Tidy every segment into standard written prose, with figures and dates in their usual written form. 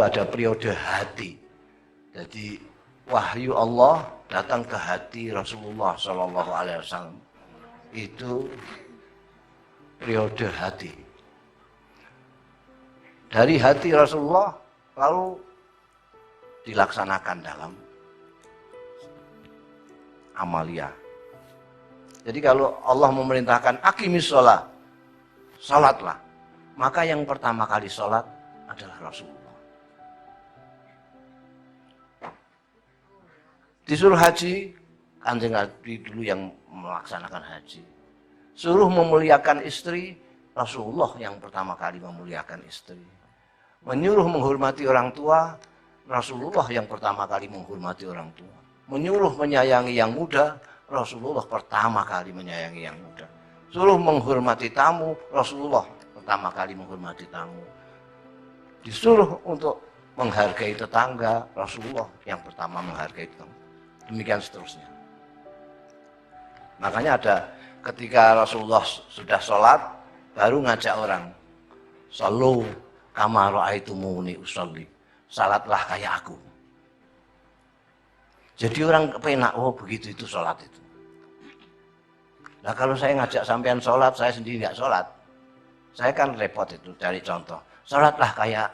ada periode hati. Jadi wahyu Allah datang ke hati Rasulullah Shallallahu Alaihi Wasallam. Itu periode hati. Dari hati Rasulullah lalu dilaksanakan dalam amalia. Jadi kalau Allah memerintahkan aqimis sholat, sholatlah, maka yang pertama kali sholat adalah Rasulullah. Disuruh haji, Kanjeng Nabi dulu yang melaksanakan haji. Suruh memuliakan istri, Rasulullah yang pertama kali memuliakan istri. Menyuruh menghormati orang tua, Rasulullah yang pertama kali menghormati orang tua. Menyuruh menyayangi yang muda, Rasulullah pertama kali menyayangi yang muda. Suruh menghormati tamu, Rasulullah pertama kali menghormati tamu. Disuruh untuk menghargai tetangga, Rasulullah yang pertama menghargai tetangga. Demikian seterusnya. Makanya ada ketika Rasulullah sudah sholat, baru ngajak orang, "Shallu kama ra'aitumuni usolli." Salatlah kayak aku. Jadi orang kepenak, oh begitu itu sholat itu. Nah kalau saya ngajak sampean sholat, saya sendiri nggak sholat, saya kan repot itu cari contoh. Sholatlah kayak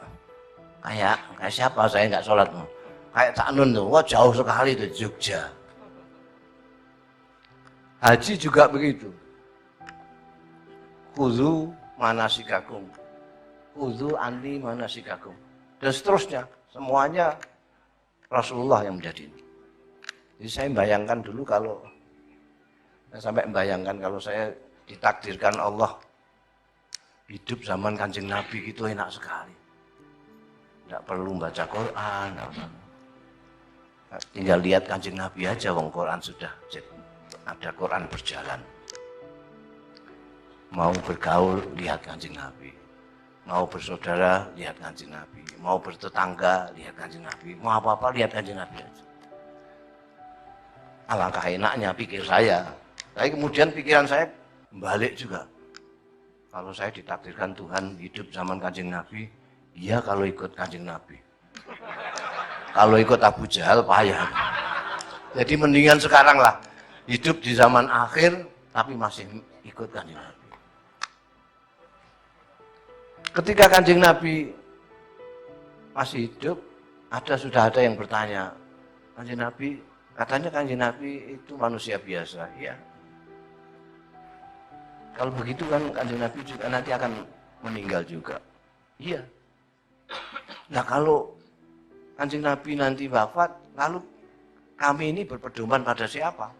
siapa? Saya nggak sholat. Kayak Cak Nun tuh, wah jauh sekali itu Jogja. Haji juga begitu. Khudzu manasikakum, khudzu anni manasikakum, dan seterusnya. Semuanya Rasulullah yang menjadi ini. Jadi saya membayangkan dulu saya ditakdirkan Allah hidup zaman Kanjeng Nabi gitu, enak sekali. Tidak perlu baca Quran. Tinggal lihat Kanjeng Nabi aja, wong Quran sudah ada, Quran berjalan. Mau bergaul lihat Kanjeng Nabi, mau bersaudara lihat Kanjeng Nabi, mau bertetangga lihat Kanjeng Nabi, mau apa-apa lihat Kanjeng Nabi aja. Alangkah enaknya pikir saya. Tapi kemudian pikiran saya balik juga. Kalau saya ditakdirkan Tuhan hidup zaman Kanjeng Nabi, iya kalau ikut Kanjeng Nabi. Kalau ikut Abu Jahal payah. Jadi mendingan sekarang lah hidup di zaman akhir tapi masih ikut Kanjeng Nabi. Ketika Kanjeng Nabi masih hidup, sudah ada yang bertanya, Kanjeng Nabi, katanya Kanjeng Nabi itu manusia biasa. Iya. Kalau begitu kan Kanjeng Nabi juga nanti akan meninggal juga. Iya. Nah kalau Kanjeng Nabi nanti wafat, lalu kami ini berpedoman pada siapa?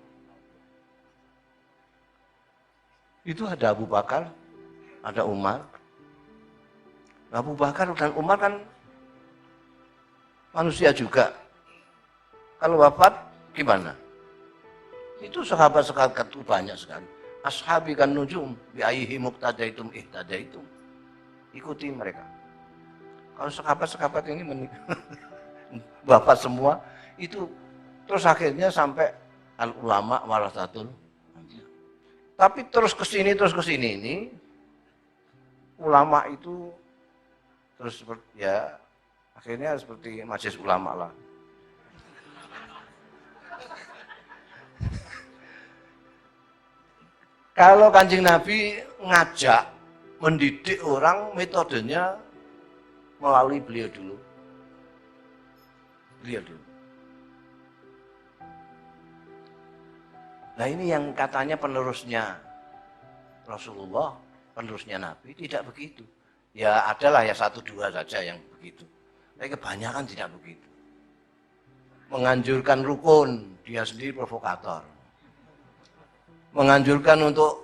Itu ada Abu Bakar, ada Umar. Abu Bakar dan Umar kan manusia juga. Kalau wafat gimana? Itu sahabat-sahabat itu banyak sekali. Ashabi kan nujum, bi ayyihi muqtadaitum ihtadaitum. Ikuti mereka. Kalau sahabat-sahabat ini wafat semua, itu terus akhirnya sampai al ulama warasatul. Tapi terus ke sini ini ulama itu terus ya akhirnya seperti majelis ulama lah. Kalau Kanjeng Nabi ngajak mendidik orang, metodenya melalui beliau dulu. Nah ini yang katanya penerusnya Rasulullah, penerusnya Nabi, tidak begitu. Ya adalah ya 1-2 saja yang begitu. Tapi kebanyakan tidak begitu. Menganjurkan rukun, dia sendiri provokator. Menganjurkan untuk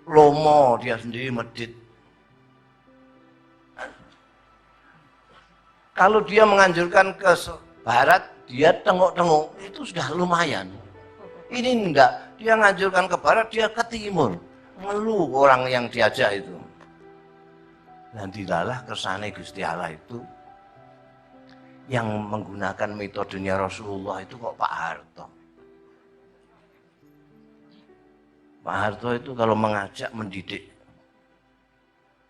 lomo, dia sendiri medit. Kalau dia menganjurkan ke barat, dia tengok-tengok, itu sudah lumayan. Ini enggak, dia menganjurkan ke barat, dia ke timur. Ngeluh orang yang diajak itu. Dan dilalah kersane Gusti Allah itu yang menggunakan metodenya Rasulullah itu kok Pak Harto. Pak Harto itu kalau mengajak mendidik,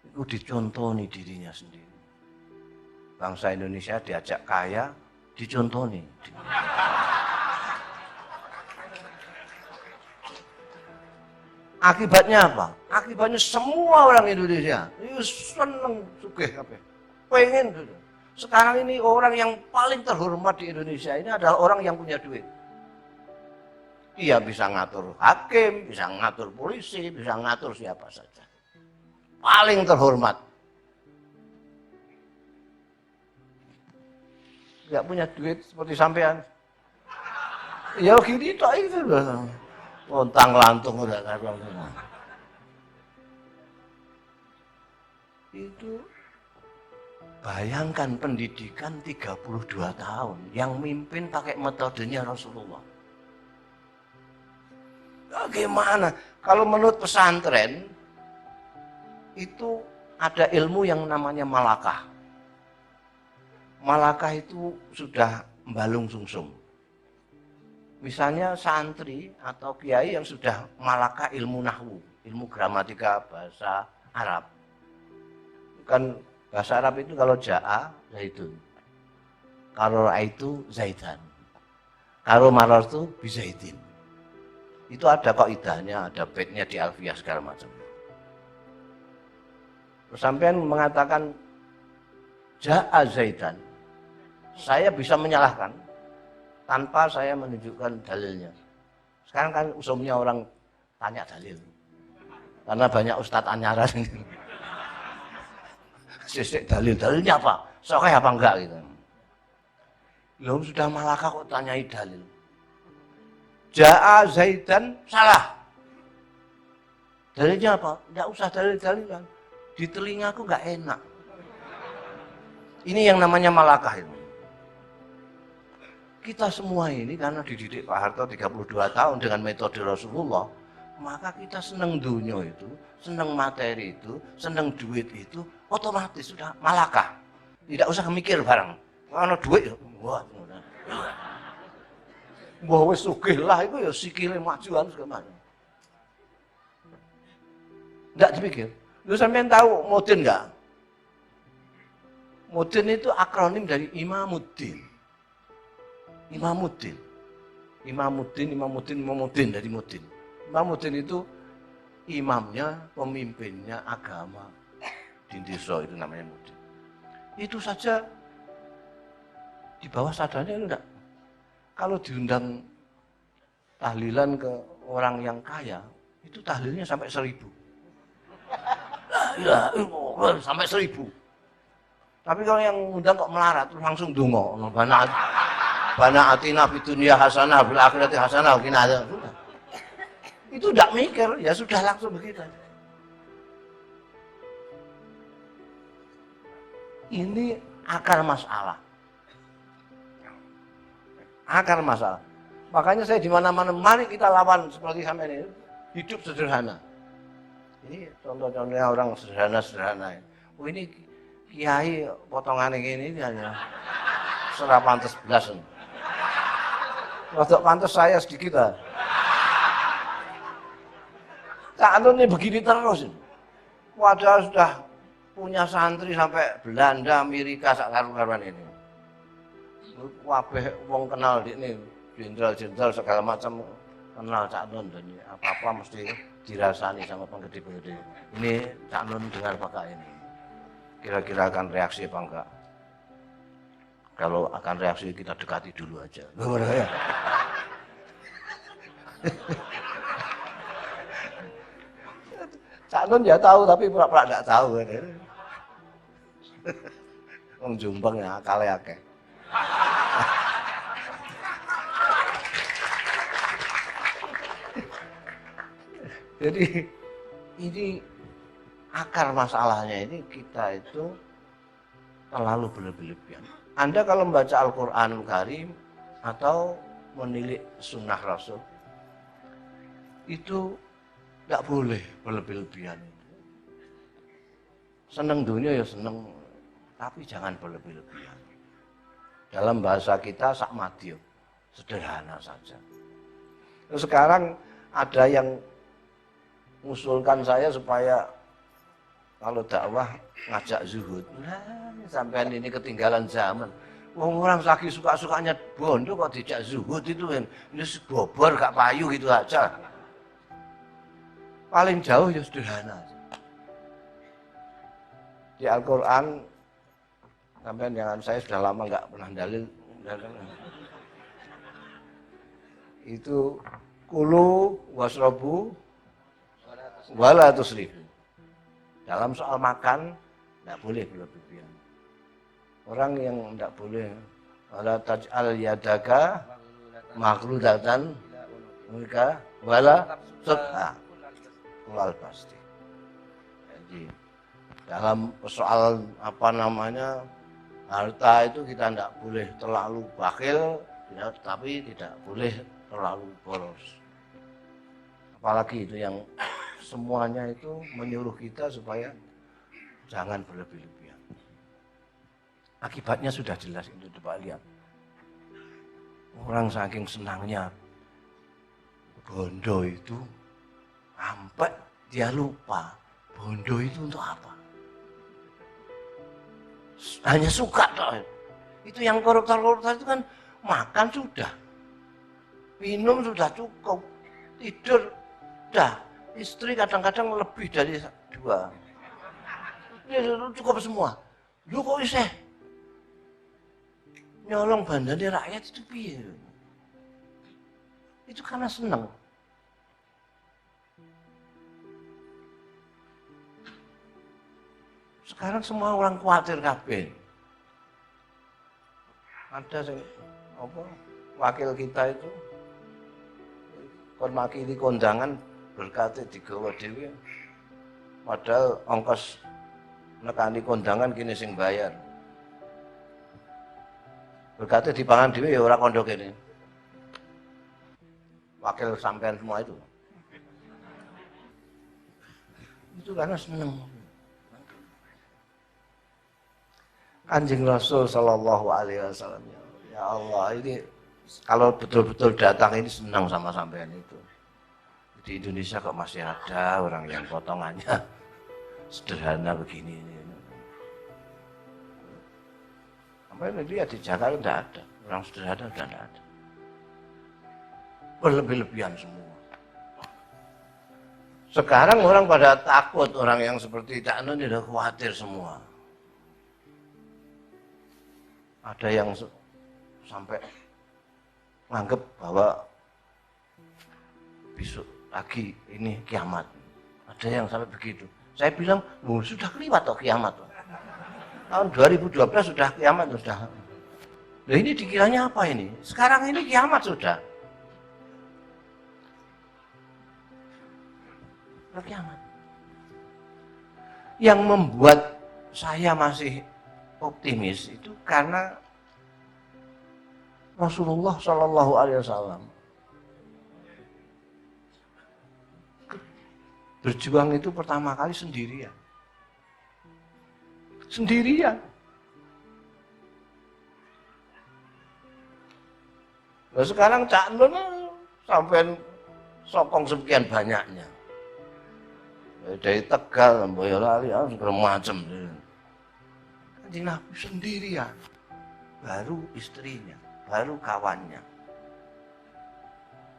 itu dicontoni dirinya sendiri. bangsa Indonesia diajak kaya, dicontoni. Akibatnya apa? Akibatnya semua orang Indonesia itu seneng sugih kabeh. Pengen gitu. Sekarang ini orang yang paling terhormat di Indonesia ini adalah orang yang punya duit. Dia bisa ngatur hakim, bisa ngatur polisi, bisa ngatur siapa saja. Paling terhormat. Gak punya duit seperti sampean. Ya gini tak itu loh. Lontang lantung udah karuan. Itu bayangkan pendidikan 32 tahun yang mimpin pakai metodenya Rasulullah. Bagaimana? Kalau menurut pesantren itu ada ilmu yang namanya malakah. Malakah itu sudah mbalung sungsum. Misalnya santri atau kiai yang sudah malakah ilmu nahwu, ilmu gramatika bahasa Arab. Kan bahasa Arab itu kalau ja'a, zaitun. Kalau ra'aitu zaitan. Kalau marartu bizaitin. Itu ada kaidahnya, ada baitnya di Alfiyah segala macam. Terus sampean mengatakan ja'a zaitan. Saya bisa menyalahkan tanpa saya menunjukkan dalilnya. Sekarang kan usumnya orang tanya dalil. Karena banyak ustadz anyaran. Sisik dalilnya apa? Sokeh apa enggak gitu. Belum sudah malakah kok tanyai dalil. Ja'a zaidan salah. Dalilnya apa? Enggak usah dalil-dalilan. Di telingaku enggak enak. Ini yang namanya malakah itu. Kita semua ini karena dididik Pak Harto 32 tahun dengan metode Rasulullah, maka kita seneng dunia itu, seneng materi itu, seneng duit itu, otomatis sudah malakah. Tidak usah mikir bareng. Kalau duit, wah, wis sugih lah itu ya sikile majuan segala macam. Enggak dipikir. Lu sampean tahu Mudin enggak? Mudin itu akronim dari Imamuddin. Imamuddin dari Mudin. Imamuddin itu imamnya, pemimpinnya agama di desa itu namanya Mudin. Itu saja di bawah sadarnya enggak. Kalau diundang tahlilan ke orang yang kaya, itu tahlilnya sampai 1000. Ya, sampai 1000. Tapi kalau yang undang kok melarat terus langsung donga, Bana atina fid dunya hasanah fil akhirati hasanah qina adzabannar. Itu enggak mikir, ya sudah langsung begitu. Ini akar masalah. Akar masalah. Makanya saya di mana-mana, mari kita lawan seperti sampai ini. Hidup sederhana. Ini contoh-contohnya orang sederhana-sederhana. Oh ini kiai potongan ini hanya serapantes belas. Rodok pantes saya sedikit lah. Cak Nun ini begini terus. Padahal sudah punya santri sampai Belanda, Amerika, sak karuan ini. Wabeh wong kenal di ini, jenderal-jenderal segala macam kenal Cak Nun dan apa-apa mesti dirasani sama penggede-penggede. Ini Cak Nun dengar pakai ini. Kira-kira akan reaksi apa enggak? Kalau akan reaksi kita dekati dulu aja. Ya. Cak Nun ya tahu tapi pura-pura enggak tahu. Wong Jombang ya akale akeh. Jadi ini akar masalahnya ini kita itu terlalu berlebihan. Anda kalau membaca Al-Quranul Karim atau menilik sunnah Rasul itu tidak boleh berlebihan. Seneng dunia ya seneng, tapi jangan berlebihan. Dalam bahasa kita sakmadyo, sederhana saja. Terus sekarang ada yang mengusulkan saya supaya kalau dakwah ngajak zuhud. Nah, sampean ini ketinggalan zaman. Orang lagi suka-sukanya bondo kok dijak zuhud itu kan. Ini bobor gak payu gitu aja. Paling jauh ya sederhana. Di Al-Quran, sampean jangan, saya sudah lama nggak pernah dalil. Itu kulu wasrobu wala tusrifu. Dalam soal makan tidak boleh berlebihan. Orang yang tidak boleh wala taj'al yadaka maghludatan mereka wala sutha kulal pasti. Jadi dalam soal apa namanya harta itu kita tidak boleh terlalu bakhil, tapi tidak boleh terlalu boros. Apalagi itu yang semuanya itu menyuruh kita supaya jangan berlebih-lebihan. Akibatnya sudah jelas itu, coba lihat. Orang saking senangnya bondo itu sampai dia lupa bondo itu untuk apa. Hanya suka toh. Itu yang koruptor-koruptor itu kan makan sudah, minum sudah cukup, tidur sudah, istri kadang-kadang lebih dari 2. Itu cukup semua. Lu kok iseh nyolong bandane rakyat itu piye? Itu karena senang. Sekarang semua orang khawatir kabeh. Ada apa wakil kita itu kon makili kondangan berkate digawa dhewe. Padahal ongkos nekani kondangan kini sing bayar. Berkate dipangan dhewe ya ora kondo kene. Wakil sampean semua itu. Itu karena seneng. Kanjeng Rasul Shallallahu Alaihi Wasallam, ya Allah, ini kalau betul-betul datang ini senang sama sampean itu. Di Indonesia kok masih ada orang yang potongannya sederhana begini. Sampai dia di Jakarta tidak ada, orang sederhana sudah tidak ada. Berlebih-lebihan semua. Sekarang orang pada takut, orang yang seperti Cak Nun udah khawatir semua. Ada yang sampai menganggap bahwa besok lagi ini kiamat. Ada yang sampai begitu. Saya bilang, sudah kelewat toh kiamat. Tahun 2012 sudah kiamat sudah. Nah ini dikiranya apa ini? Sekarang ini kiamat sudah. Kiamat. Yang membuat saya masih optimis itu karena Rasulullah Shallallahu Alaihi Wasallam berjuang itu pertama kali sendirian. Nah sekarang Cak Nun sampai sokong sekian banyaknya. Dari Tegal, Boyolali, segala macam. Kanjeng Nabi sendirian, baru istrinya, baru kawannya.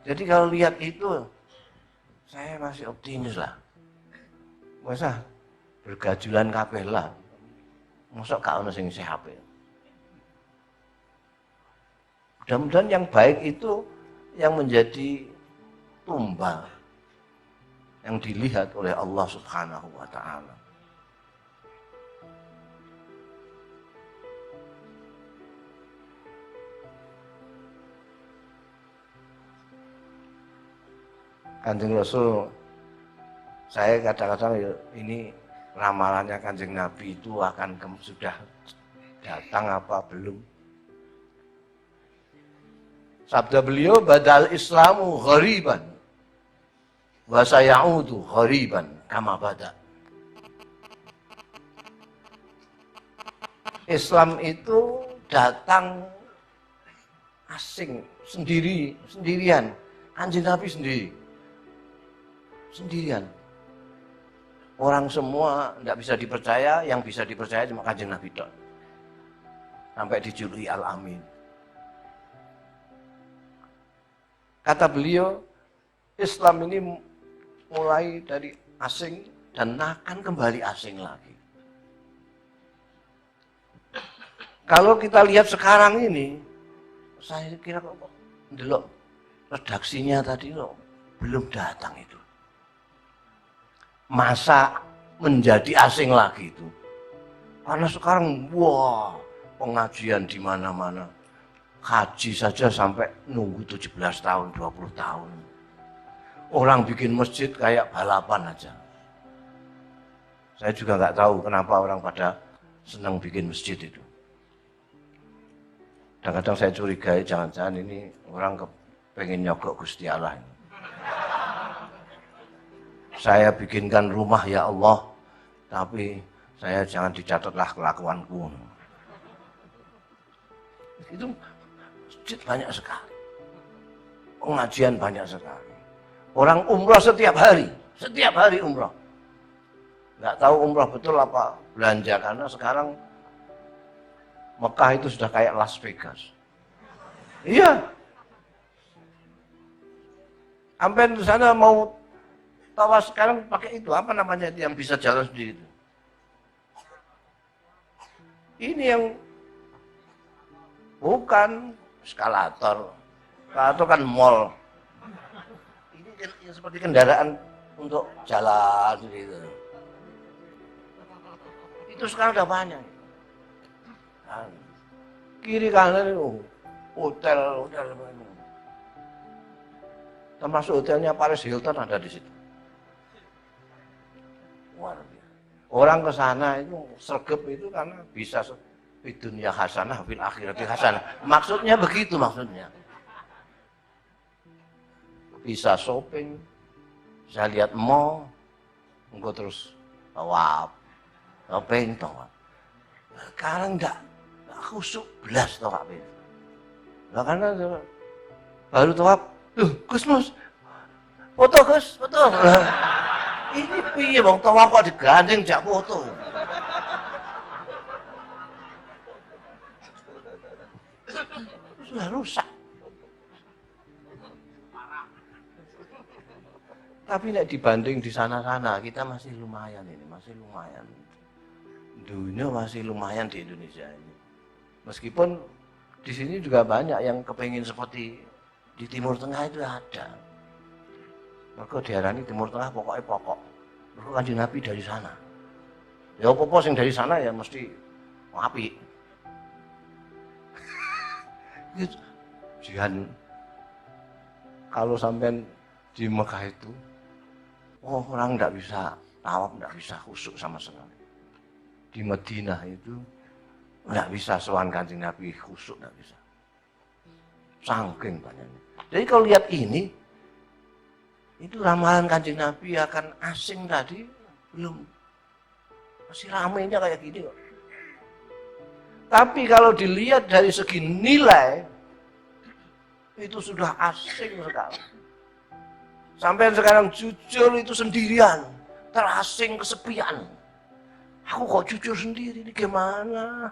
Jadi kalau lihat itu, saya masih optimis lah. Masa bergajulan kabeh lah, masa gak ono sing sehat. Mudah-mudahan yang baik itu yang menjadi tumbal yang dilihat oleh Allah Subhanahu wa Ta'ala. Kanjeng Rasul, saya kadang-kadang ya, ini ramalannya Kanjeng Nabi itu akan sudah datang apa belum? Sabda beliau, badal Islamu ghariban wa sayaudu ghariban kama bada. Islam itu datang asing, sendirian. Kanjeng Nabi sendirian. Orang semua tidak bisa dipercaya, yang bisa dipercaya cuma Kanjeng Nabi tok. Sampai dijuluki Al-Amin. Kata beliau, Islam ini mulai dari asing dan akan kembali asing lagi. Kalau kita lihat sekarang ini, saya kira kok delok redaksinya tadi loh, belum datang itu. Masa menjadi asing lagi itu. Karena sekarang wah, pengajian di mana-mana. Haji saja sampai nunggu 17 tahun, 20 tahun. Orang bikin masjid kayak balapan aja. Saya juga nggak tahu kenapa orang pada senang bikin masjid itu. Dan kadang saya curigai jangan-jangan ini orang pengen nyogok Gusti Allah ini. Saya bikinkan rumah ya Allah, tapi saya jangan dicatatlah kelakuanku. Itu masjid banyak sekali. Pengajian banyak sekali. Orang umroh setiap hari umroh. Nggak tahu umroh betul apa belanja, karena sekarang Mekah itu sudah kayak Las Vegas. Iya. Sampai di sana mau tawas sekarang pakai itu, apa namanya itu yang bisa jalan sendiri itu. Ini yang bukan eskalator. Eskalator kan mall. Ini kan yang seperti kendaraan untuk jalan gitu. Itu sekarang udah banyak. Dan kiri kanan itu hotel. Termasuk hotelnya Paris Hilton ada di situ. Orang ke sana itu sregep itu karena bisa di dunia hasanah, fil akhirati hasanah. Maksudnya begitu maksudnya. Bisa shopping, bisa lihat mall, engkau terus tawaf, shopping tawaf. Sekarang enggak khusyuk belas tawaf itu. Nah, karena baru tawaf, Gus Mus, foto Gus, foto. Ini piye wong tawaf kok digandeng jak foto. Sudah rusak. Tapi nek dibanding di sana-sana kita masih lumayan ini, masih lumayan. Dunia masih lumayan di Indonesia ini. Meskipun di sini juga banyak yang kepengin seperti di Timur Tengah itu ada. Mereka diarani Timur Tengah pokoknya pokok. Mereka Kanjeng Nabi dari sana. Ya apa-apa sing dari sana ya mesti apik. Jihan kalau sampai di Mekah itu, orang tidak bisa tawaf, tidak bisa khusyuk sama sekali. Di Madinah itu tidak bisa sowan Kanjeng Nabi khusyuk, tidak bisa. Saking banyaknya. Jadi kalau lihat ini, itu ramalan Kanjeng Nabi akan asing tadi belum, masih ramainya kayak gini kok. Tapi kalau dilihat dari segi nilai, itu sudah asing sekali. Sampai sekarang jujur itu sendirian, terasing, kesepian. Aku kok jujur sendiri, ini gimana?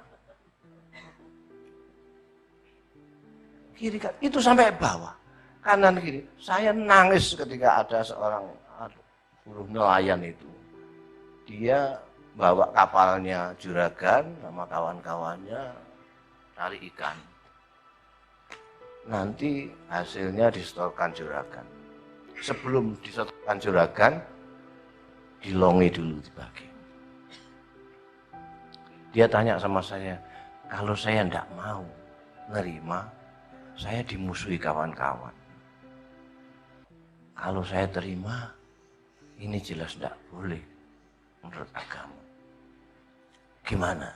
Kiri kan, itu sampai bawah, kanan kiri. Saya nangis ketika ada seorang buruh nelayan itu. Dia bawa kapalnya juragan sama kawan-kawannya cari ikan. Nanti hasilnya disetorkan juragan. Sebelum disetorkan juragan, dilongi dulu dibagi. Dia tanya sama saya, kalau saya tidak mau nerima, saya dimusuhi kawan-kawan. Kalau saya terima, ini jelas tidak boleh menurut agama. Gimana?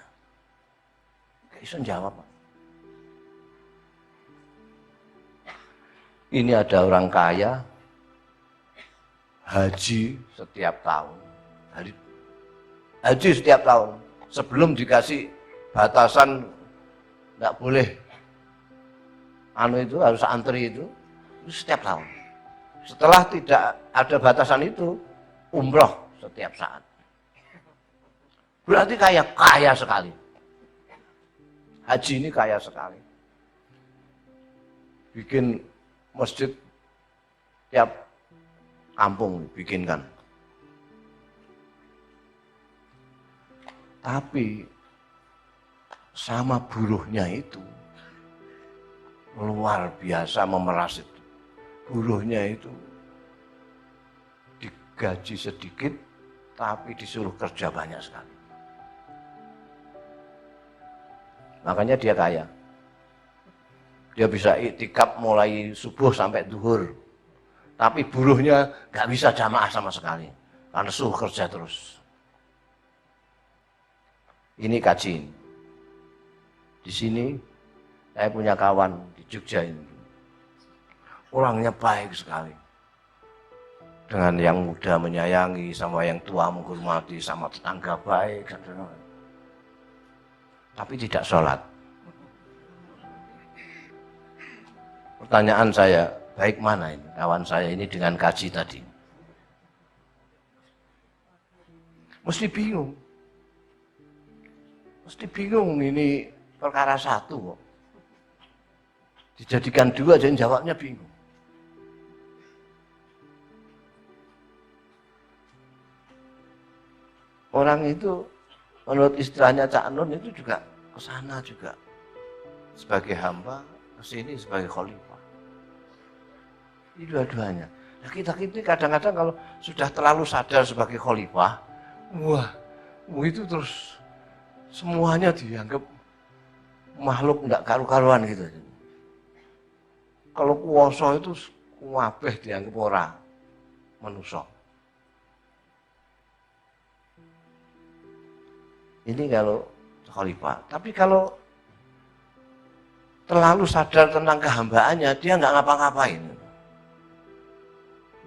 Gak bisa jawab. Ini ada orang kaya, haji setiap tahun. Haji setiap tahun. Sebelum dikasih batasan, tidak boleh. Itu harus antri itu setiap tahun. Setelah tidak ada batasan itu, umroh setiap saat. Berarti kaya sekali. Haji ini kaya sekali. Bikin masjid tiap kampung bikinkan. Tapi sama buruhnya itu luar biasa memeras itu. Buruhnya itu digaji sedikit tapi disuruh kerja banyak sekali. Makanya dia kaya. Dia bisa iktikaf mulai subuh sampai duhur. Tapi buruhnya gak bisa jamaah sama sekali. Karena suruh kerja terus. Ini kaji. Di sini saya punya kawan di Jogja ini. Orangnya baik sekali. Dengan yang muda menyayangi, sama yang tua menghormati, sama tetangga baik. Tapi tidak sholat. Pertanyaan saya, baik mana ini kawan saya ini dengan kaji tadi? Mesti bingung. Mesti bingung ini perkara satu kok. Dijadikan dua jadi jawabnya bingung. Orang itu menurut istilahnya Cak Nun itu juga ke sana juga sebagai hamba, ke sini sebagai khalifah. Ini dua-duanya. Nah, kita ini kadang-kadang kalau sudah terlalu sadar sebagai khalifah, wah, itu terus semuanya dianggap makhluk enggak karu-karuan gitu. Kalau kuwasa itu kabeh dianggap ora manusa. Ini kalau khalifah. Tapi kalau terlalu sadar tentang kehambaannya, dia nggak ngapa-ngapain.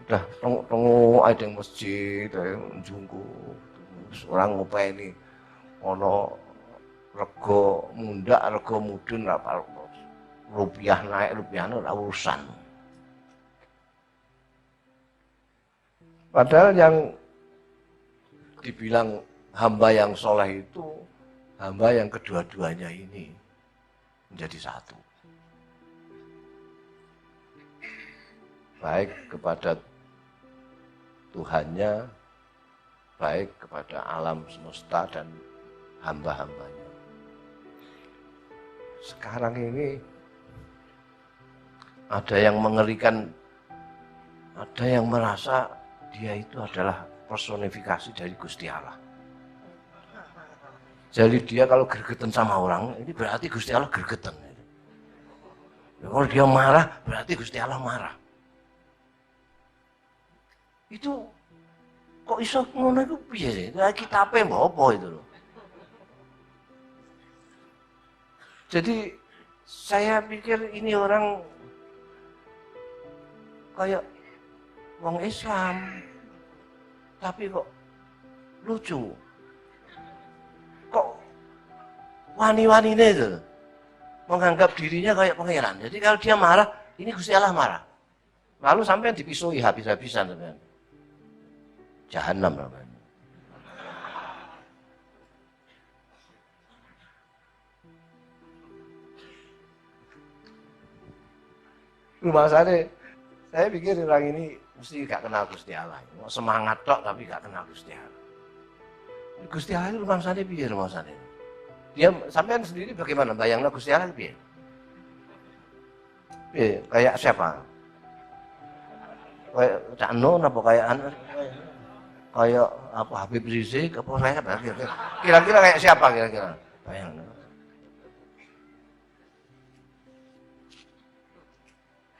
Udah tengok ada yang masjid, ada yang jungkuh, orang ngopeni, ono rego mundak, rego mudun, rupiah naik, rupiah naik, urusan. Padahal yang dibilang hamba yang soleh itu hamba yang kedua-duanya ini menjadi satu. Baik kepada Tuhannya, baik kepada alam semesta dan hamba-hambanya. Sekarang ini ada yang mengerikan, ada yang merasa dia itu adalah personifikasi dari Gusti Allah. Jadi dia kalau gergeten sama orang, ini berarti Gusti Allah gergeten. Kalau dia marah, berarti Gusti Allah marah. Itu kok iso ngono iku piye sih? Kitabe mbok apa itu loh. Jadi saya pikir ini orang kayak wong Islam, tapi kok lucu. Kok wani-wanine itu menganggap dirinya kayak pangeran. Jadi kalau dia marah, ini Gusti Allah marah. Lalu sampai dipisui habis-habisan sampean. Jahanam namanya. Rumah saya pikir orang ini mesti gak kenal Gusti Allah. Semangat tok tapi gak kenal Gusti Allah. Gusti Allah itu rumah sana piye rumah sana. Dia sampean sendiri bagaimana bayangnya Gusti Allah piye? Piye kayak siapa? Kayak Cak Nun apa kayak kayak apa Habib Rizik apa saya kira-kira kayak siapa kira-kira? Bayangnya.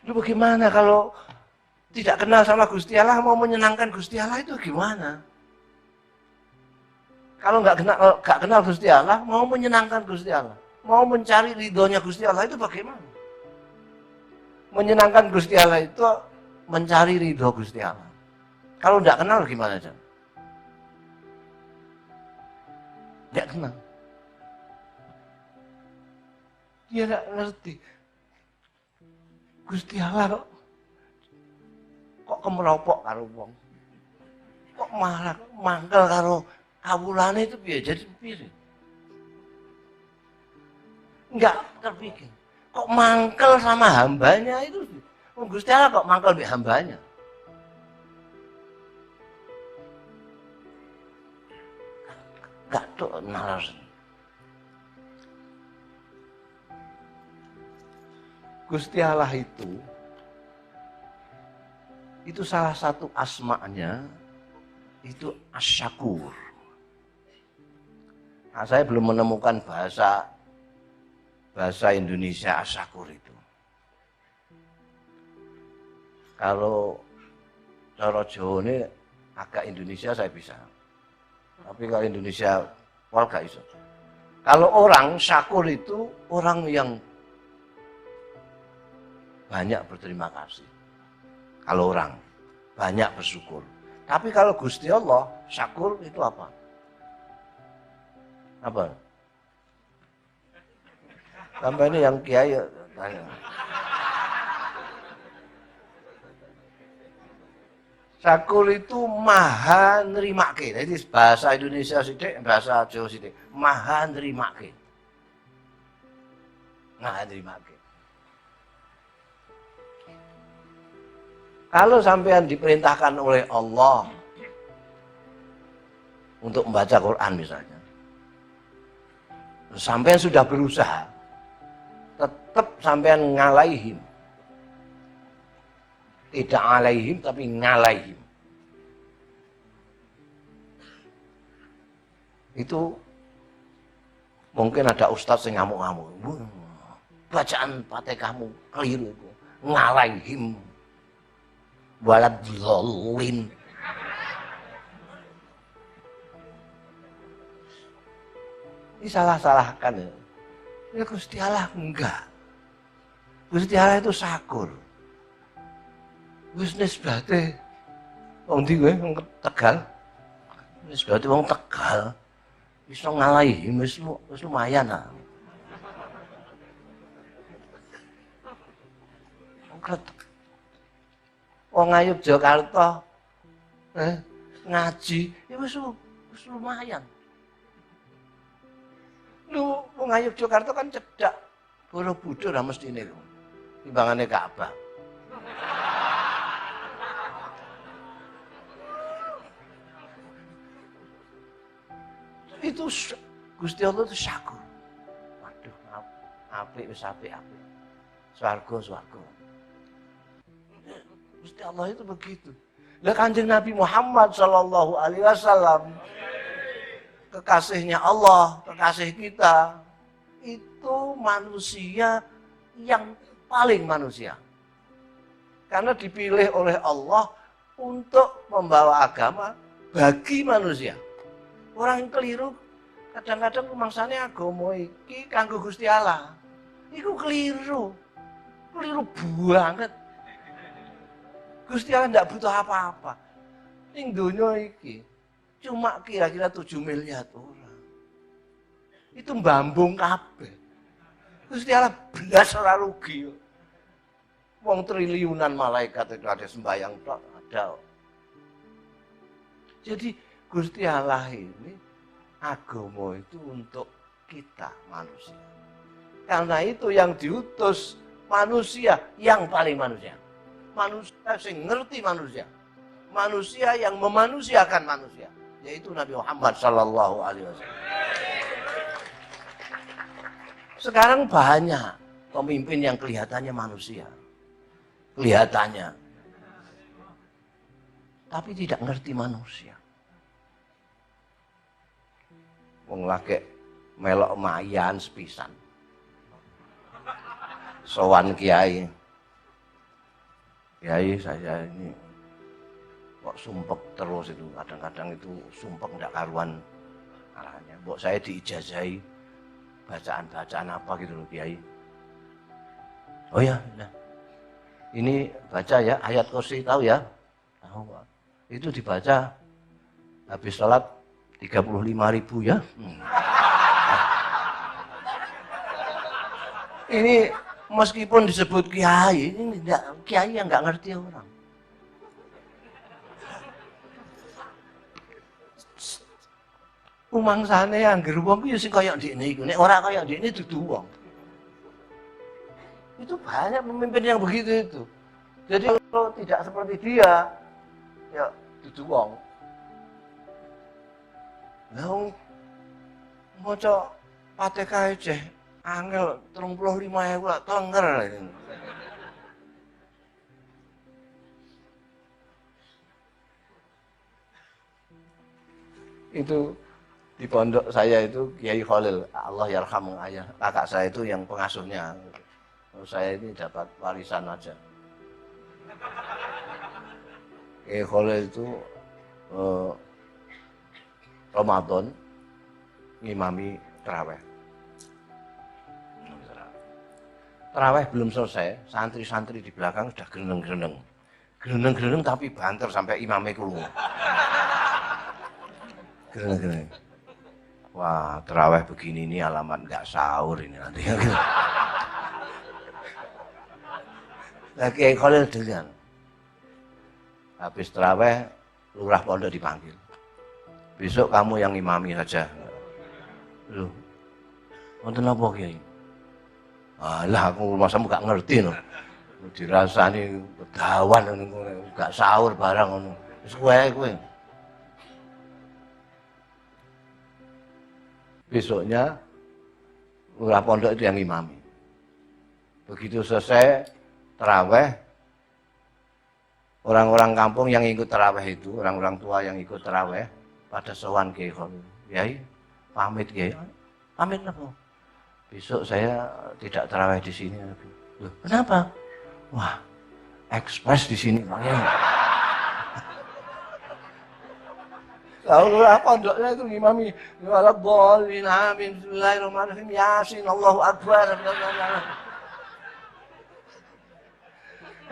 Lu bagaimana kalau tidak kenal sama Gusti Allah mau menyenangkan Gusti Allah itu gimana? Kalau nggak kenal Gusti Allah, mau menyenangkan Gusti Allah, mau mencari ridhonya Gusti Allah itu bagaimana? Menyenangkan Gusti Allah itu mencari ridho Gusti Allah. Kalau nggak kenal gimana Jan? Nggak kenal. Dia nggak ngerti. Gusti Allah kok kemeropok karo wong. Kok marah, mangkel kawulane itu piye jadi piye? Enggak terpikir. Kok mangkel sama hambanya itu? Gusti Allah kok mangkel sama hambanya? Enggak tuh nalar. Gusti Allah itu salah satu asma'nya itu Asy-Syakur. Nah, saya belum menemukan bahasa Indonesia Asy-Syakur itu. Kalau cara Jawa ini agak Indonesia saya bisa. Tapi kalau Indonesia wal gak iso. Kalau orang syakur itu orang yang banyak berterima kasih. Kalau orang banyak bersyukur. Tapi kalau Gusti Allah, syakur itu apa? Apa? Sampai ini yang kiai tanya. Syakur itu maha nerimake. Jadi bahasa Indonesia sithik, bahasa Jawa sithik. Maha nerimake. Maha nerimake. Kalau sampean diperintahkan oleh Allah untuk membaca Quran misalnya, sampean sudah berusaha, tetap sampean ngalaihim. Tidak alaihim tapi ngalaihim. Itu mungkin ada ustadz yang ngamuk-ngamuk. Bacaan Fatihahmu keliru itu. Ngalaihim. Walad dzallin. Ini salah-salahkan ya. Ya Gusti Allah enggak. Gusti Allah itu syakur. Wis nisbate wong ndi kowe wong Tegal. Nisbate wong Tegal iso ngalahi wis lumayan ah. Wong Ayub Jakarta ngaji ya wis lumayan. Lu wong Ayub Jakarta kan cedak Borobudur ra mestine lho. Timbangane Ka'bah. Itu Gusti Allah itu syakur. Waduh, apik wis apik. Swarga. Gusti Allah itu begitu. Lah Kanjeng Nabi Muhammad sallallahu alaihi wasallam kekasihnya Allah, kekasih kita, itu manusia yang paling manusia. Karena dipilih oleh Allah untuk membawa agama bagi manusia. Orang yang keliru kadang-kadang rumangsane agama iki kanggo Gusti Allah. Iku keliru. Keliru banget. Gusti Allah ndak butuh apa-apa. Ning donya iki cuma kira-kira 7 miliar orang. Itu mbambung kabeh. Gusti Allah belas ora rugi. Wong triliunan malaikat itu ada sembahyang tok, ada. Jadi Gusti Allah ini agama itu untuk kita manusia. Karena itu yang diutus manusia yang paling manusia. Manusia yang ngerti manusia. Manusia yang memanusiakan manusia. Yaitu Nabi Muhammad sallallahu alaihi wasallam. Sekarang banyak pemimpin yang kelihatannya manusia. Kelihatannya. Tapi tidak ngerti manusia. Wong lagi melok mayan sepisan. Sowan kiai. Kiai saya ini kok sumpek terus itu. Kadang-kadang itu sumpek enggak karuan arahnya. Mbok saya diijazahi bacaan-bacaan apa gitu loh kiai. Oh ya, nah. Ini baca ya ayat kursi tahu ya? Tahu Pak. Itu dibaca habis sholat 35.000 ya. Ini meskipun disebut kiai, ini tidak kiai yang nggak ngerti orang. rumangsane anggere wong ku ya sing kaya ndekne iku. Nek ora kaya ndekne dudu wong. Itu banyak pemimpin yang begitu itu. Jadi kalau tidak seperti dia, ya dudu wong. Lah wong maca Fatihah aja angel 35.000 lak tenger. Itu di pondok saya itu Kiai Khalil, Allah yarham ayah, kakak saya itu yang pengasuhnya. Saya ini dapat warisan aja. Kiai Khalil itu Ramadan ngimami tarawih. Tarawih belum selesai, santri-santri di belakang sudah gereneng-gereneng. Gereneng-gereneng tapi banter sampai imamnya keluar. Gereneng-gereneng. Wah, tarawih begini ini alamat nggak sahur ini nanti. Lagi Kiai Khalil dengan habis tarawih lurah pondok dipanggil. Besok kamu yang imami saja. Loh, wonten apa Kiai? Alah aku masamu gak ngerti no. Dirasani kedawan ngono, gak sahur barang ngono. Wis kowe. Besoknya lurah pondok itu yang imami. Begitu selesai tarawih, orang-orang kampung yang ikut tarawih itu, orang-orang tua yang ikut tarawih pada sowan Kiai Khalil. Kiai, pamit Kiai. Pamit apa? Besok saya tidak tarawih di sini. Loh, kenapa? Wah, ekspres di sini makanya. Lalu pondoknya itu imami, Waladhdallin, amin, bismillahirrahmanirrahim, Yasin, Allahu Akbar.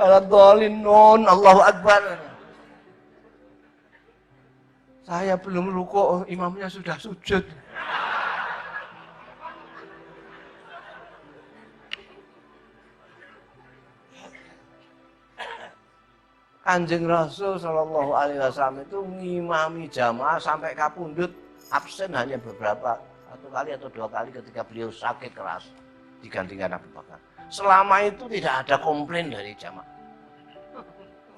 Waladhdallin, nun, Allahu Akbar. Saya belum rukuk, imamnya sudah sujud. Kanjeng Rasul Shallallahu Alaihi Wasallam itu ngimami jamaah sampai kapundhut, absen hanya beberapa satu kali atau dua kali ketika beliau sakit keras digantikan Abu Bakar. Selama itu tidak ada komplain dari jamaah,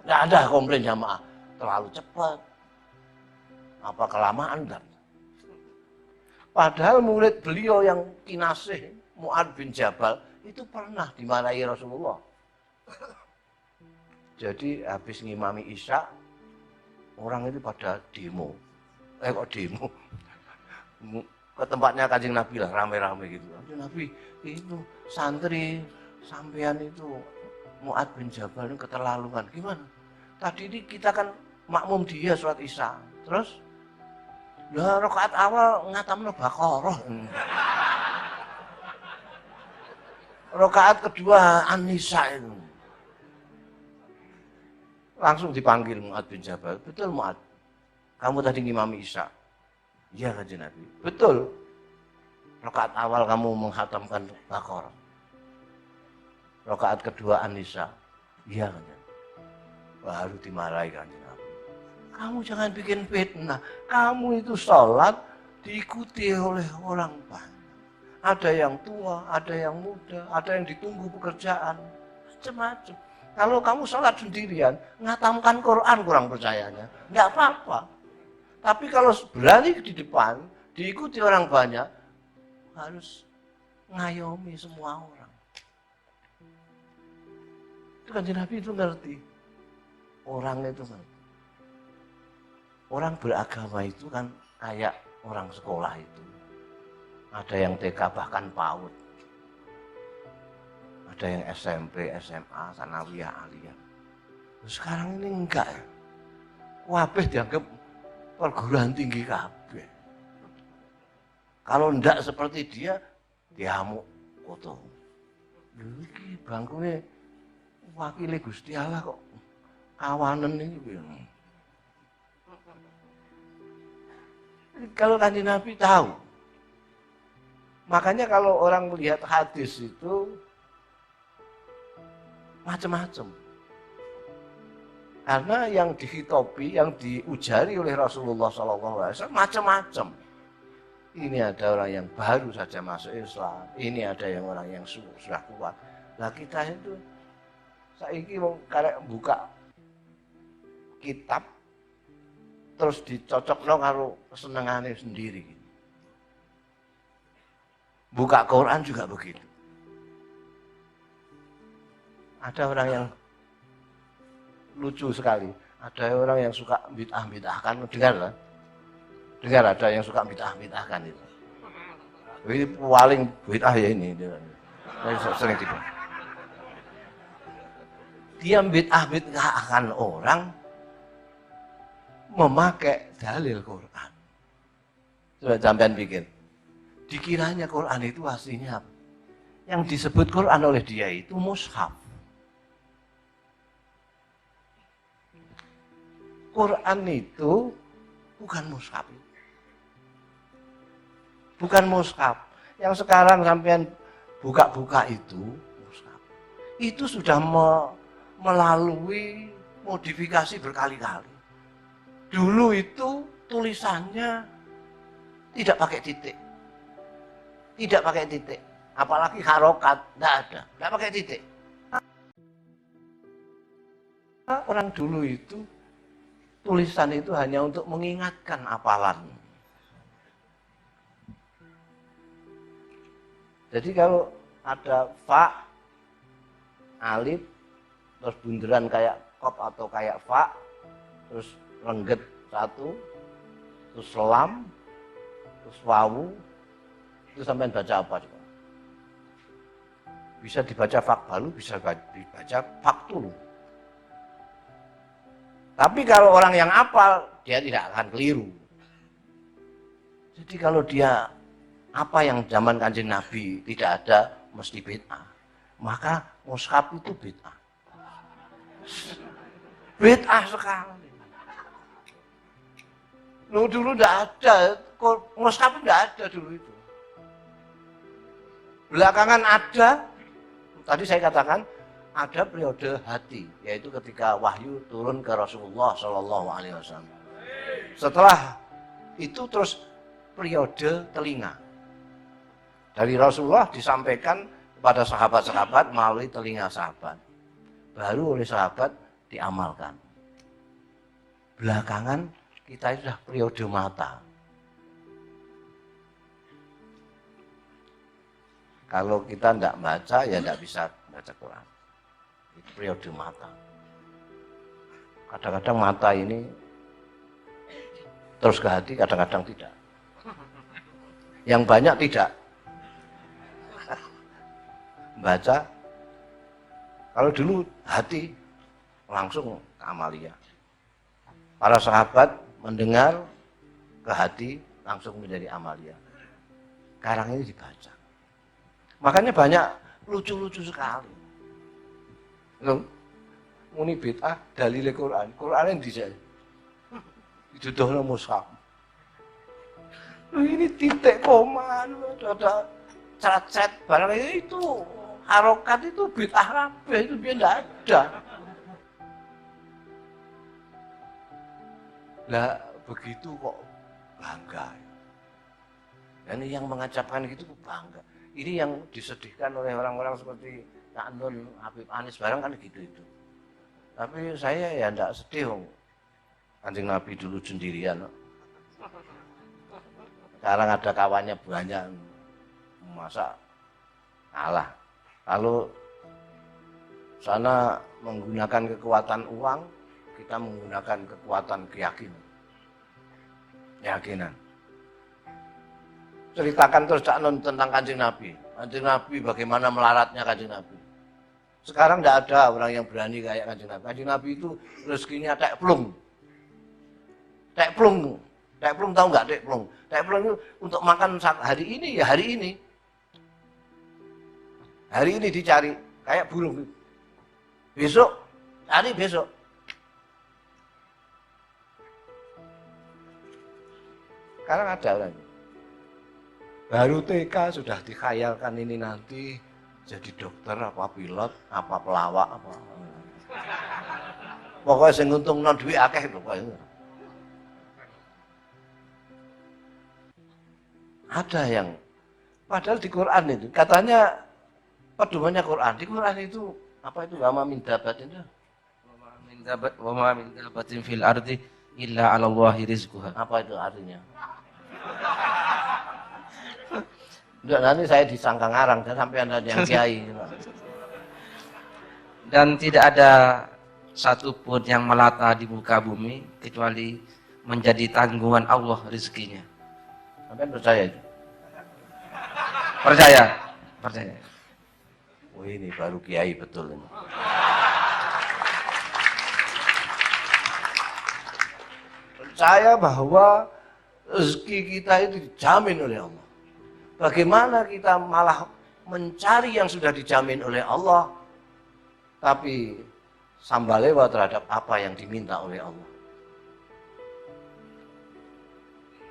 tidak ada komplain jamaah terlalu cepat, apa kelamaan dan. Padahal murid beliau yang kinasih Mu'adz bin Jabal itu pernah dimarahi Rasulullah. Jadi habis ngimami Isya, orang itu pada demo. Kok demo? Ke tempatnya Kanjeng Nabi lah, rame-rame gitu. Kanjeng Nabi, itu santri sampean itu Mu'adz bin Jabal ini keterlaluan. Gimana? Tadi ini kita kan makmum dia sholat Isya. Terus, ya rakaat awal ngatamno Baqarah. Rakaat kedua An-Nisa itu. Langsung dipanggil Mu'adz bin Jabal. Betul Mu'adz, kamu tadi ngimami Isya? Iya Kanjeng Nabi. Betul. Rakaat awal kamu menghatamkan Baqarah. Rakaat kedua An-Nisa. Iya Kanjeng. Baru dimarahi Kanjeng Nabi. Kamu jangan bikin fitnah. Kamu itu sholat diikuti oleh orang banyak. Ada yang tua, ada yang muda, ada yang ditunggu pekerjaan. Macam-macam. Kalau kamu sholat sendirian, ngatamkan Quran kurang percayanya, nggak apa-apa. Tapi kalau berani di depan, diikuti orang banyak, harus ngayomi semua orang. Itu kan Nabi itu ngerti. Orang itu ngerti. Orang beragama itu kan kayak orang sekolah itu. Ada yang TK bahkan PAUD. Ada yang SMP, SMA, Sanawiyah, Aliyah. Sekarang ini enggak ya. Kabeh dianggap perguruan tinggi kabeh. Kalau enggak seperti dia, diamuk koto. Iki bangkune wakile Gusti Allah kok kawanen iki. Kalau Kanjeng Nabi tahu. Makanya kalau orang melihat hadis itu macam-macam. Karena yang dihitopi, yang diujari oleh Rasulullah SAW macam-macam. Ini ada orang yang baru saja masuk Islam, ini ada yang orang yang sudah kuat. Nah kita itu saiki mau karek buka kitab terus dicocokno karo kesenengane sendiri. Buka Quran juga begitu. Ada orang yang lucu sekali. Ada orang yang suka bid'ah-bid'ahkan, dengar lah. Dengar ada yang suka bid'ah-bid'ahkan itu. Ini paling bid'ah ya ini. Saya sering tiba. Dia bid'ah-bid'ahkan orang memakai dalil Quran. Coba sampean pikir. Dikiranya Quran itu aslinya apa? Yang disebut Quran oleh dia itu mushaf. Quran itu bukan mushaf. Bukan mushaf. Yang sekarang sampean buka-buka itu mushaf. Itu sudah melalui modifikasi berkali-kali. Dulu itu tulisannya tidak pakai titik. Tidak pakai titik. Apalagi harokat, tidak ada. Tidak pakai titik. Orang dulu itu tulisan itu hanya untuk mengingatkan hafalan. Jadi kalau ada fa, alif, terus bunderan kayak kop atau kayak fa, terus rengget satu, terus lam, terus wawu, itu sampai baca apa coba? Bisa dibaca fakbalu, bisa dibaca faktulu. Tapi kalau orang yang hafal, dia tidak akan keliru. Jadi kalau dia apa yang zaman Kanjeng Nabi tidak ada, mesti bid'ah. Maka mushaf itu bid'ah. Bid'ah sekali. Loh, dulu tidak ada, mushaf tidak ada dulu itu. Belakangan ada, tadi saya katakan, ada periode hati, yaitu ketika wahyu turun ke Rasulullah Shallallahu Alaihi Wasallam. Setelah itu terus periode telinga. Dari Rasulullah disampaikan kepada sahabat-sahabat melalui telinga sahabat. Baru oleh sahabat diamalkan. Belakangan kita sudah periode mata. Kalau kita tidak baca, ya tidak bisa baca Quran. Itu periode mata. Kadang-kadang mata ini terus ke hati, kadang-kadang tidak. Yang banyak tidak. Baca, kalau dulu hati langsung ke amalia. Para sahabat mendengar ke hati langsung menjadi amalia. Sekarang ini dibaca. Makanya banyak lucu-lucu sekali. Loh, muni bid'ah dalile Quran. Quran yang dijak. Diduduhna mushaf. Ini titik koma, ada cat-cat barang itu harokat itu bid'ah kabeh itu biar enggak ada. Lah begitu kok bangga. Dan yang mengacapkan gitu bangga. Ini yang disedihkan oleh orang-orang seperti Kak Nun, Habib Anis barang kan gitu itu. Tapi saya ya enggak sedih. Kanjeng Nabi dulu sendirian. Sekarang ada kawannya banyak. Masa kalah. Kalau sana menggunakan kekuatan uang, kita menggunakan kekuatan keyakinan. Keyakinan. Ceritakan terus Cak Nun tentang Kanjeng Nabi. Kanjeng Nabi bagaimana melaratnya Kanjeng Nabi. Sekarang tidak ada orang yang berani kayak Kanjeng Nabi. Kanjeng Nabi itu rezekinya tek plung. Tek plung. Tek plung tahu nggak tek plung? Tek plung itu untuk makan hari ini ya hari ini. Hari ini dicari kayak burung. Besok cari besok. Sekarang ada orang. Baru TK sudah dikhayalkan ini nanti jadi dokter apa pilot apa pelawak apa. Pokoknya sing nguntungno duit akeh pokoknya. Ada yang padahal di Quran itu katanya pedomannya Quran. Di Quran itu apa itu wa ma min dabatin itu? Wa ma min dabatin fil ardi illa 'ala Allahi rizquha. Apa itu artinya? Enggak, nanti saya disangka ngarang dan sampai Anda yang kiai. Dan tidak ada satupun yang melata di muka bumi kecuali menjadi tanggungan Allah rezekinya. Sampai percaya itu? Percaya? Percaya. Oh, ini baru kiai betul ini. Percaya bahwa rezeki kita itu dijamin oleh Allah. Bagaimana kita malah mencari yang sudah dijamin oleh Allah, tapi sambalewa terhadap apa yang diminta oleh Allah.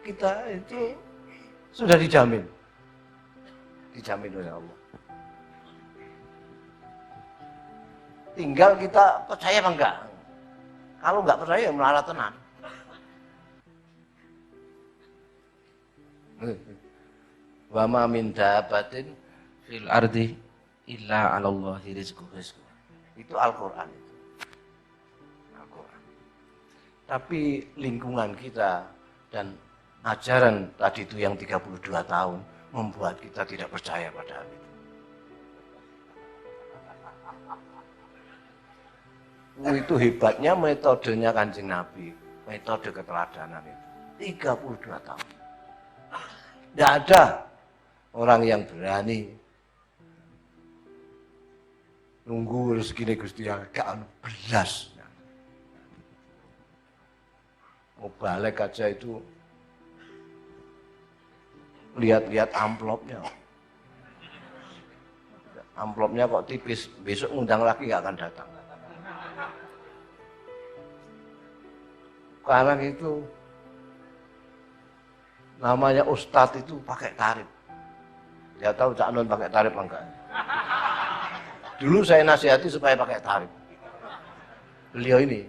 Kita itu sudah dijamin oleh Allah. Tinggal kita percaya apa enggak. Kalau enggak percaya, melarat tenan. Wa ma min dabatin Fil ardi illa 'ala Allahi rizquha. Itu Al-Quran itu. Al-Quran. Tapi lingkungan kita dan ajaran tadi itu yang 32 tahun membuat kita tidak percaya pada hal itu. Itu hebatnya metodenya Kanjeng Nabi, metode keteladanan itu. 32 tahun. Tidak ada orang yang berani nunggu rezeki Gusti yang gak belas. Mau balik aja itu lihat-lihat amplopnya. Amplopnya kok tipis, besok ngundang lagi gak akan datang. Sekarang itu namanya ustadz itu pakai tarif. Dia tahu Cak Nun pakai tarif enggak. Dulu saya nasihati supaya pakai tarif. Beliau ini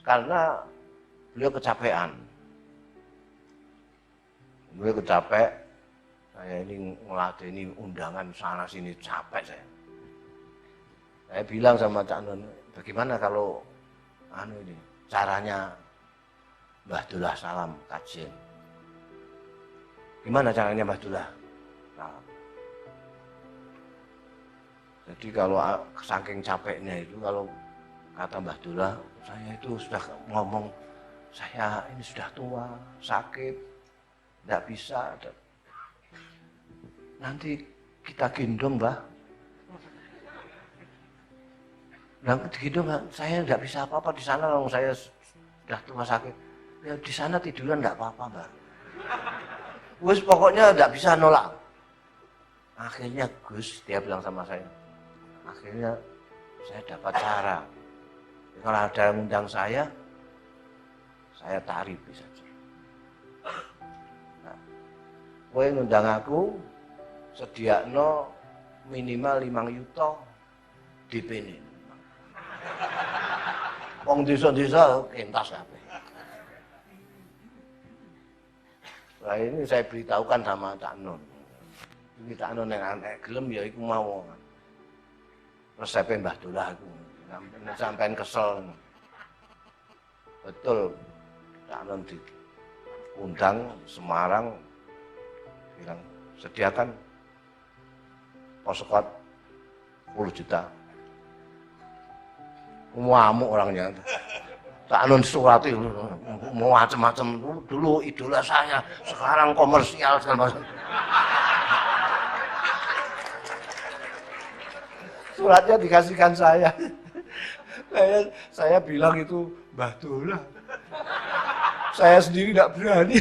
karena beliau kecapean. Beliau kecapek. Saya ini ngeladeni undangan sana sini capek saya. Saya bilang sama Cak Nun, bagaimana kalau ini caranya Mbah Dullah Salam kajian. Gimana caranya Mbah Dullah? Nah, jadi kalau saking capeknya itu, kalau kata Mbah Dullah, saya itu sudah ngomong, saya ini sudah tua, sakit, tidak bisa. Nanti kita gendong, Mbah. Nanti gendong, saya tidak bisa apa-apa di sana, kalau saya sudah tua sakit. Ya di sana tiduran tidak apa-apa, Mbah. Gus pokoknya tidak bisa nolak. Akhirnya Gus, dia bilang sama saya, akhirnya saya dapat cara. Kalau ada yang undang saya tarik bisa. Nah, kowe ngundang aku, sediakno minimal 5 yuta DP-ne. Wong desa-desa kentas kabeh. Nah ini saya beritahukan sama Cak Nun. Ini Cak Nun yang aneh gelem ya iku mau. Resepnya Mbah Dullah aku. Sampean kesel. Betul. Cak Nun diundang Semarang bilang sediakan poskot 10 juta. Ngamuk orangnya. Cak Nun surati macam-macam dulu idola saya, sekarang komersial segala macam. Suratnya dikasihkan saya. Saya bilang itu Mbah Dullah. Saya sendiri tidak berani.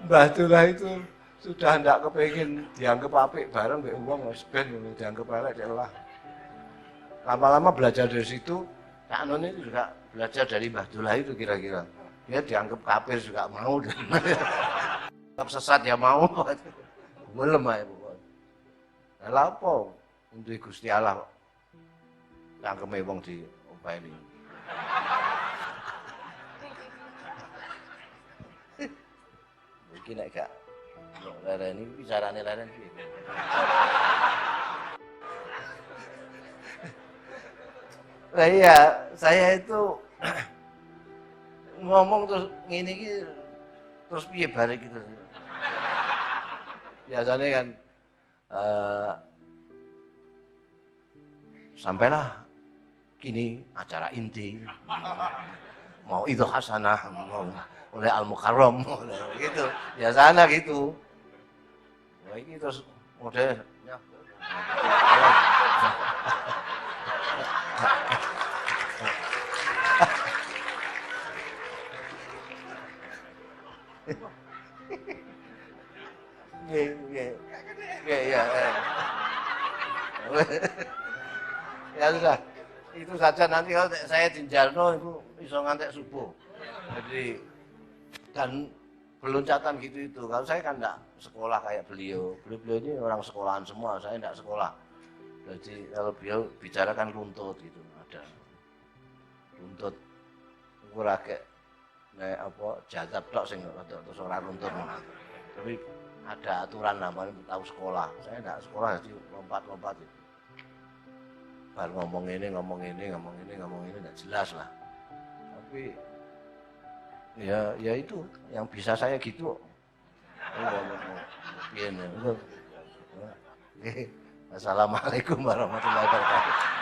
Mbah Dullah itu sudah tidak kepengin dianggap apik bareng mbek wong wis ben dianggap elek lah. Lama-lama belajar dari situ, Cak Nun itu juga belajar dari Mbah Dullah itu kira-kira. Dia dianggap kafir juga mau dan tetap sesat ya mau. Gelem ae pokoknya. Lah apa untuk Gusti Allah cangkeme wong di openi. Iki nek gak lereni bicarane leren piye? Lah iya, saya itu ngomong terus ngene iki terus piye bare gitu. Biasanya kan sampailah kini acara inti mau itu hasanah mau oleh Al Mukarram gitu biasanya gitu. Nah, ini terus model ya. Ya sudah, itu saja nanti kalau saya dinjalno itu iso ngantek subuh. Jadi dan beloncatan gitu itu. Kalau saya kan enggak sekolah kayak beliau. Beliau ini orang sekolahan semua, saya enggak sekolah. Jadi kalau beliau bicara kan runtut gitu, ada runtut ora kayak nek apa jazab tok sing terus ora runtut. Tapi ada aturan namanya tahu sekolah. Saya enggak sekolah jadi lompat-lompat itu. Baru ngomong ini enggak jelas lah. Tapi ya itu yang bisa saya gitu. Assalamualaikum warahmatullahi wabarakatuh.